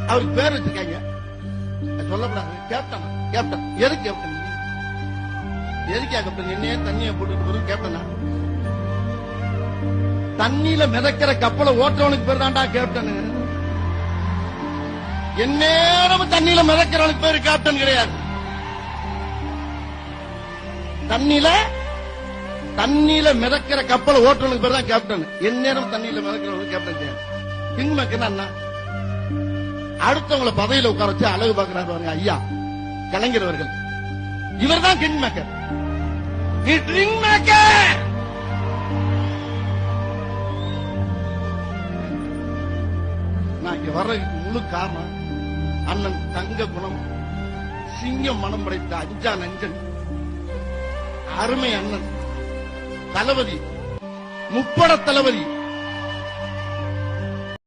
அவருக்கு பேர் வச்சிருக்காங்க, சொல்லப்படாது. கேப்டன். கேப்டன் எதுக்கு கேப்டன்? எதுக்கா கேப்டன்? என்னையே தண்ணியை போட்டு கேப்டனா? தண்ணியில மிதக்கிற கப்பலை ஓட்டுறவனுக்கு பேர் தான்டா கேப்டன். எந்நேரம் தண்ணியில மிதக்கிறவனுக்கு பேரு கேப்டன் கிடையாது. தண்ணியில மிதக்கிற கப்பலை ஓட்டுறவனுக்கு பேர் தான் கேப்டன். எந்நேரம் தண்ணியில மிதக்கிறவனுக்கு கேப்டன் கிடையாது. கிங் மேக்கர் என்ன? அடுத்தவங்களை பதவியில உட்கார வச்சு அழகு பார்க்கிறாரு பாருங்க ஐயா கலைஞர் அவர்கள். இவர் தான் கிங் மேக்கர். King maker. நான் இங்க வர்றதுக்கு முழு காரணம் அண்ணன் தங்க குணம், சிங்கம் மனம் படைத்த அஞ்சா நஞ்சன், அருமை அண்ணன் தளபதி, முப்பட தளபதி